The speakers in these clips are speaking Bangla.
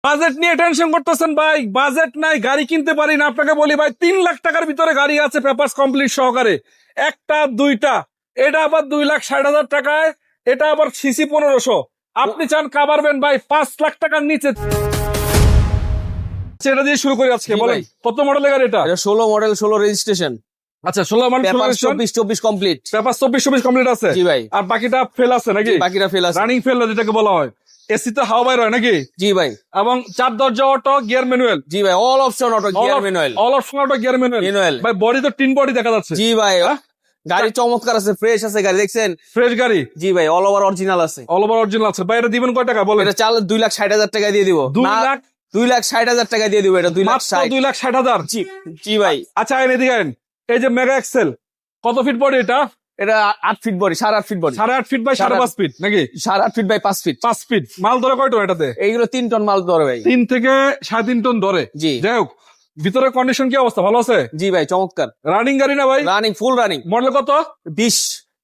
বাজেট নিয়ে টেনশন করতেছেন ভাই, বাজেট নাই, গাড়ি কিনতে পারি না। আপনাকে বলি ভাই, 3 লাখ টাকার ভিতরে গাড়ি আছে পেপারস কমপ্লিট সহকারে, একটা দুইটা। এটা আবার 2,60,000 টাকায়, এটা আবার সিসি 1500। আপনি চান কাভারবেন ভাই 5 লাখ টাকার নিচে, এটা দিয়ে শুরু করি আজকে। জি বলেন ভাই। কত মডেলের গাড়ি এটা? এটা 16 মডেল, 16 রেজিস্ট্রেশন, আচ্ছা 16 মানে পেপার 24 কমপ্লিট। পেপার 24 কমপ্লিট আছে। জি ভাই। আর বাকিটা ফেল আছে নাকি? বাকিটা ফেল আছে। রানিং ফেল যেটাকে বলা হয়। এসি তো হাওয়া বাইর হয় নাকি? জি ভাই। এবং 4 দরজা অটো, গিয়ার ম্যানুয়াল। জি ভাই, all option auto, gear manual. All option auto, gear manual. Manual. ভাই বডি তো টিন বডি দেখা যাচ্ছে। জি ভাই, গাড়ি চমৎকার আছে, ফ্রেশ আছে গাড়ি, দেখছেন? ফ্রেশ গাড়ি। জি ভাই, অল ওভার অরিজিনাল আছে। অল ওভার অরিজিনাল আছে। ভাই এটা দিবেন কয় টাকা বলেন? এটা চাল 2,60,000 টাকা দিয়ে দিব। 2 না, লাখ 2,60,000 টাকা দিয়ে দিব। এটা 2,60,000। 2,60,000। জি জি ভাই। আচ্ছা আইন এদিকে আইন। এই যে মেগা এক্সেল, কত ফিট বডি এটা? এটা 8 feet body, 8.5 feet body. 8.5 feet by 5.5 feet নাকি? 8.5 ফিট বাই 5 ফিট। 5 ফিট। মাল ধরে কয় টন এটাতে? এইগুলো 3 টন মাল ধরে ভাই। 3 থেকে 3.5 টন ধরে। জি। যাই হোক, ভিতরে কন্ডিশন কি অবস্থা? ভালো আছে? জি ভাই, চমৎকার। রানিং গাড়ি না ভাই? Running, full running. মডেল কত? 20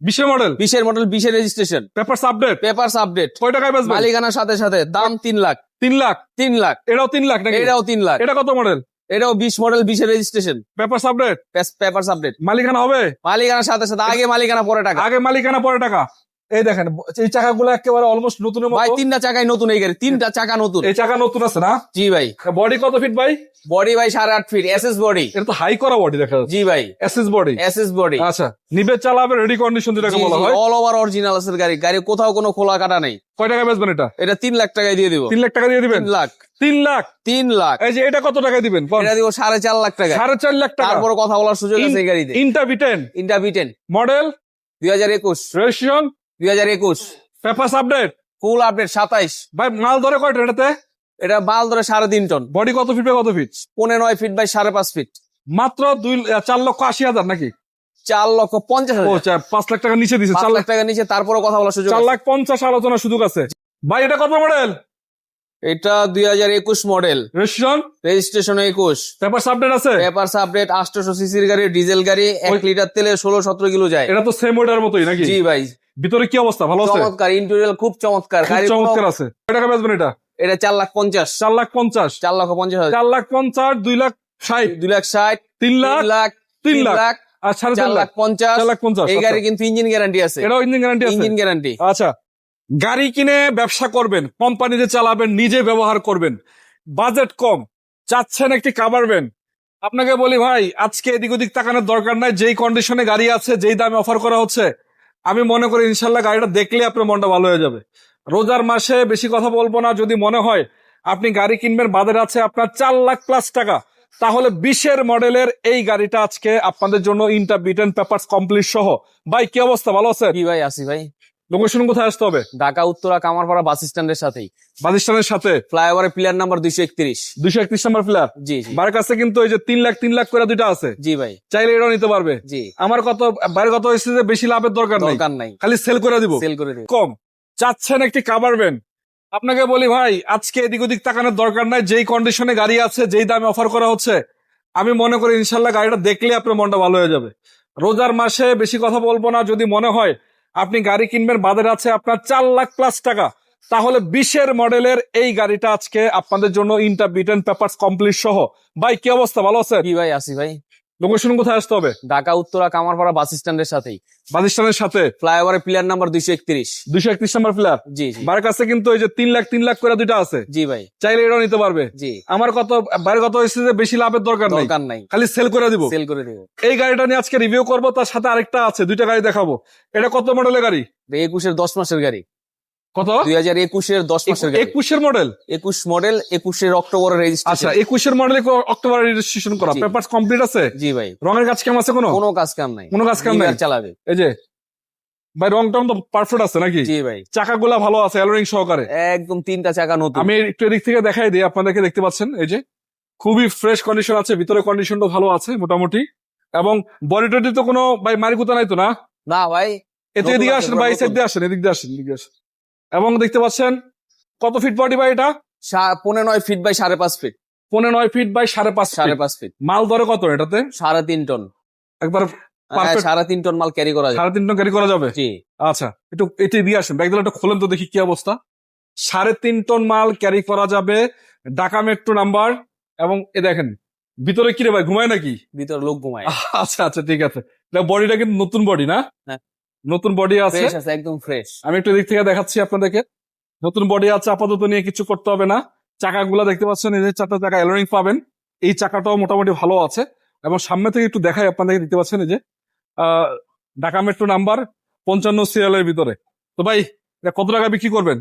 20 মডেল। 20 এর মডেল, 20 এর registration, papers update. Papers update. কয় টাকায় বেচবেন? মালিকানার সাথে সাথে, দাম 3 লাখ। 3 লাখ। 3 লাখ। এটাও 3 লাখ নাকি? এটাও 3 লাখ। এটা কত মডেল? এটাও 20 মডেল, 20 এর registration, papers update. Papers update. মালিকানা হবে? মালিকানার সাথে সাথে, আগে মালিকানা পরে টাকা। আগে মালিকানা পরে টাকা। এই দেখেন এই চাকাগুলো একেবারে অলমোস্ট নতুনের ভাই মতো। 3টা চাকাই নতুন এই গাড়ি, 3টা চাকা নতুন। এই চাকা নতুন আছে না? জি ভাই। বডি কত ফিট ভাই? বডি ভাই 8.5 ফিট, এসএস বডি। এটা তো হাই করা বডি দেখা যাচ্ছে। জি ভাই, এসএস বডি। SS body. আচ্ছা, নিবে চালাবে, রেডি কন্ডিশন যেটাকে বলা হয়। অল ওভার অরিজিনাল আছে গাড়ি, গাড়ি কোথাও কোনো খোলা কাটা নেই। কয় টাকা বেচবেন এটা? এটা 3 লাখ টাকায় দিয়ে দিব। 3 লাখ টাকা দিয়ে দিবেন? 3 লাখ। 3 লাখ। 3 লাখ। এই যে এটা কত টাকায় দিবেন? এটা দিব 4.5 লাখ টাকা। 4.5 লাখ টাকা। তারপর কথা বলার সুযোগ আছে এই গাড়িতে। ইন্টা বিটেন ইন্টা বিটেন, model, 2021, registration, 2021, papers update. Full update, 27। ভাই মাল ধরে কয়টা এটাতে? এটা মাল ধরে 3.5 টন। বডি কত ফিট বাই কত ফিট? 9.5 feet by 5.5 feet. মাত্র 4,80,000 নাকি? 4,50,000। 5 লাখ টাকা নিচে দিছে। 5 লাখ টাকা নিচে, তারপরে কথা বলার সুযোগ আছে। 4,50,000 আলোচনার সুযোগ আছে। ভাই এটা কত মডেল? এটা 2021 model, registration, registration 21, papers update আছে। পেপারস আপডেট, 800 সিসির গাড়ি, ডিজেল গাড়ি, 1 লিটার তেলে 16-17 কিলো যায়। এটা তো সেম ওটার মতোই নাকি? জি ভাই, ভিতরে কি অবস্থা? ভালো আছে? চমৎকার, ইন্টেরিয়র খুব চমৎকার খুব গাড়ি। চমৎকার আছে। কয় টাকা বেচবেন এটা? এটা 4,50,000। 4,50,000। 4,50,000। 4,50,000, 2,60,000, 2,60,000, 3 লাখ, 3 লাখ, আর 3.5 লাখ। 4,50,000। 4,50,000। এই গাড়ি কিন্তু ইঞ্জিন গ্যারান্টি আছে। এটাও ইঞ্জিন গ্যারান্টি আছে। Engine guarantee. আচ্ছা, গাড়ি কিনে ব্যবসা করবেন, কোম্পানিতে চালাবেন, নিজে ব্যবহার করবেন, বাজেট কম, চাচ্ছেন একটি কাভারবেন। আপনাকে বলি ভাই, আজকে এদিক ওদিক তাকানোর দরকার নাই। যেই কন্ডিশনে গাড়ি আছে, যেই দামে অফার করা হচ্ছে, আমি মনে করি ইনশাল্লাহ গাড়িটা দেখলে আপনার মনটা ভালো হয়ে যাবে। রোজার মাসে বেশি কথা বলবো না, যদি মনে হয় আপনি গাড়ি কিনবেন, বাজার আছে আপনার 4 লাখ প্লাস টাকা, তাহলে 20 মডেলের এই গাড়িটা আজকে আপনাদের জন্য ইন্টা বিটেন, পেপারস কমপ্লিট সহ। ভাই কি অবস্থা? ভালো আছে? কি ভাই, আসি ভাই। লোকেশন কোথায় আসতে হবে? ঢাকা উত্তরা কামারপাড়া বাস স্ট্যান্ডের সাথেই, বাজিস্তানের সাথে, ফ্লাইওভারের পিলার নাম্বার 231। 231 number flat. জি জি। বাড়ির কাছে কিন্তু এই যে 3 লাখ করে দুইটা আছে। জি ভাই। চাইলে এটাও নিতে পারবে। জি। আমার কত বাইরে কত হয়েছে যে বেশি লাভের দরকার নাই, দরকার নাই, খালি সেল করে দিব। সেল করে দিই। কম চাচ্ছেন একটি কাভারবেন, আপনাকে বলি ভাই, আজকে এদিক ওদিক তাকানোর দরকার নাই। যেই কন্ডিশনে গাড়ি আছে, যেই দামে অফার করা হচ্ছে, আমি মনে করি ইনশাল্লাহ গাড়িটা দেখলে আপনার মনটা ভালো হয়ে যাবে। রোজার মাসে বেশি কথা বলবো না, যদি মনে হয় আপনি গাড়ি কিনবেন, বাজার আছে আপনার 4 লাখ প্লাস টাকা, তাহলে 20 মডেলের এই গাড়িটা আজকে আপনাদের জন্য ইন্টা বিটেন, পেপারস কমপ্লিট সহ। ভাই কি অবস্থা? ভালো আছে? কি ভাই, আসি ভাই। লোকেশন কোথায় আসতে হবে? ঢাকা উত্তরা কামারপাড়া বাস স্ট্যান্ডের সাথেই, বাজিস্তানের সাথে, ফ্লাইওভারের পিলার নাম্বার 231। 231 number flat. জি জি। বাড়ির কাছে কিন্তু এই যে 3 লাখ করে দুইটা আছে। জি ভাই। চাইলে এটাও নিতে পারবে। জি। আমার কত বাইরে কত হয়েছে যে বেশি লাভের দরকার নাই, দরকার নাই, খালি সেল করে দিব। সেল করে দিব। এই গাড়িটা নিয়ে আজকে রিভিউ করব, তার সাথে আরেকটা আছে, দুইটা গাড়ি দেখাবো। এটা কত মডেলের গাড়ি? 21 10 মাসের গাড়ি। কত? 2021 10 মাসের গাড়ি। 21 মডেল। 21 মডেল, 21 অক্টোবরের রেজিস্ট্রেশন। আচ্ছা, 21 মডেল, অক্টোবর রেজিস্ট্রেশন করা, জি। পেপারস কমপ্লিট আছে। জি ভাই। রঙের কাজ কেমন আছে? কোনো কাজ কাম নাই, কোনো কাজ কাম নাই। লিভার চালাবে। এই যে ভাই, রং টং তো পারফেক্ট আছে নাকি? জি ভাই। চাকাগুলা ভালো আছে, অ্যালোরিং সহকারে। একদম 3টা চাকা নতুন। আমি একটু এদিক থেকে দেখাই দিই আপনাদেরকে, দেখতে পাচ্ছেন এই যে খুবই ফ্রেশ কন্ডিশন আছে, ভিতরে কন্ডিশনটা ভালো আছে মোটামুটি। এবং বডি টডি তো কোনো ভাই মারিকুতা নাই তো না? না ভাই। এতে এদিকে আসেন ভাই, সাইড দিয়ে আসেন, এদিক দিয়ে আসেন, এদিকে আসেন। এবং দেখতে পাচ্ছেন কত ফিট বডি ভাই এটা? 15.9 feet by 5.5 feet. 15.9 feet by 5.5 feet. 5.5 feet. মাল ধরে কত এটাতে? 3.5 টন। একবার হ্যাঁ, 3.5 টন মাল ক্যারি করা যায়। 3.5 টন ক্যারি করা যাবে। জি। আচ্ছা, একটু এটি দিয়ে আসেন, ব্যাগগুলো একটু খোলেন তো দেখি কি অবস্থা। 3.5 টন মাল ক্যারি করা যাবে, ঢাকা মেট্রো নাম্বার। এবং এ দেখেন ভিতরে কি রে ভাই, ঘুমায় নাকি? ভিতর লোক ঘুমায়। আচ্ছা আচ্ছা, ঠিক আছে। বডিটা কিন্তু নতুন বডি না? হ্যাঁ। নতুন বডি আছে, ফ্রেশ আছে, একদম ফ্রেশ। আমি একটু দিক থেকে দেখাচ্ছি আপনাদেরকে। নতুন বডি আছে, আপাতত নিয়ে কিছু করতে হবে না। চাকাগুলা দেখতে পাচ্ছেন, এই যে 4টা চাকা এলোরিং পাবেন। এই চাকাটাও মোটামুটি ভালো আছে। এবং সামনে থেকে একটু দেখাই আপনাদেরকে, দেখতে পাচ্ছেন এই যে ঢাকা মেট্রো নাম্বার 55 সিরিয়ালের ভিতরে। তো ভাই এটা কত টাকা বিক্রি করবেন?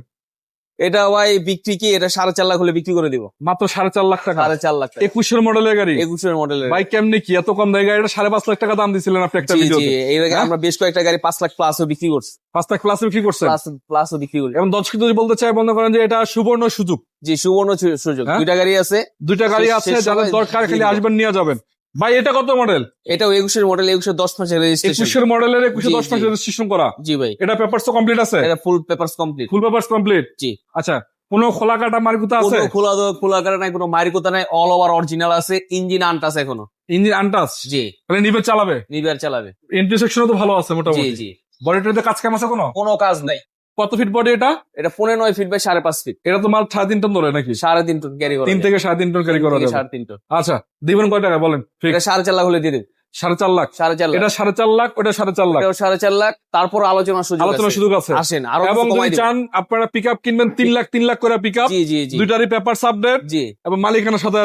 এটা ভাই বিক্রি কি, এটা 4.5 লাখ হলে বিক্রি করে দিব। মাত্র 4.5 লাখ টাকা? 4.5 লাখ টাকা। 21 মডেলের গাড়ি, 21 মডেলের। ভাই কেমনি কি এত কম দামে গাড়িটা? 5.5 লাখ টাকা দাম দিছিলেন আপনি একটা জি জি, ভিডিওতে। এর আগে হ্যাঁ? আমরা বেশ কয়েকটা গাড়ি 5 লাখ প্লাসও বিক্রি করছি। 5 লাখ প্লাস বিক্রি করছেন? প্লাসও বিক্রি করি। এবং দর্শক যদি বলতে চাই, মনে করেন যে এটা সুবর্ণ সুযোগ। জি, সুবর্ণ সুযোগ। হ্যাঁ? 2টা গাড়ি আছে। 2টা গাড়ি শেষ- আছে, শেষ যাদের সময় দরকার খালি দিয়ে আসবেন, নিয়ে যাবেন। ভাই এটা কত মডেল? এটাও 21 মডেল, 21 10 মাসের রেজিস্ট্রেশন। 21 মডেলের 21 জি, 10 মাস জি। রেজিস্ট্রেশন করা। জি ভাই, এটা পেপারস তো কমপ্লিট আছে? এটা full papers complete. Full papers complete? জি। আচ্ছা, কোনো খোলা কাটা মার্কুতা আছে? কোনো খোলা কাটা নাই, কোনো মারিকোতা নাই, অল ওভার অরিজিনাল আছে, ইঞ্জিন আনটাস এখনো। Engine untouch? জি, তাহলে নিবে চালাবে? নিবার চালাবে। ইন্টারসেকশনও তো ভালো আছে জি মোটামুটি। জি, বডিটাতে কাজ কাম আছে কোনো? কোনো কাজ নাই। কত ফিট বডি এটা? এটা 9.5 ফিট বাই 5.5 ফিট। এটা তো মাল 3.5 টন ধরে নাকি? 3.5 টন ক্যারি করা 3 যায়। থেকে 3.5 টন ক্যারি করা যাবে। 3.5 টন। আচ্ছা, দিবেন কয় টাকা বলেন? ঠিক এটা 4.5 লাখ হলে দিয়ে দেব। 4.5 লাখ? 4.5 লাখ। এটা 4.5 লাখ, ওটা 4.5 লাখ। এটাও 4.5 লাখ। তারপর আলোচনার সুযোগ আছে। আলোচনার সুযোগ আছে। আসেন, আরো এবং কিছু কমাই যদি দেব। চান আপনারা পিকআপ কিনবেন 3 লাখ করে পিকআপ, জি জি জি দুইটারই পেপারস আপডেট জি। এবং মালিকানা সাথে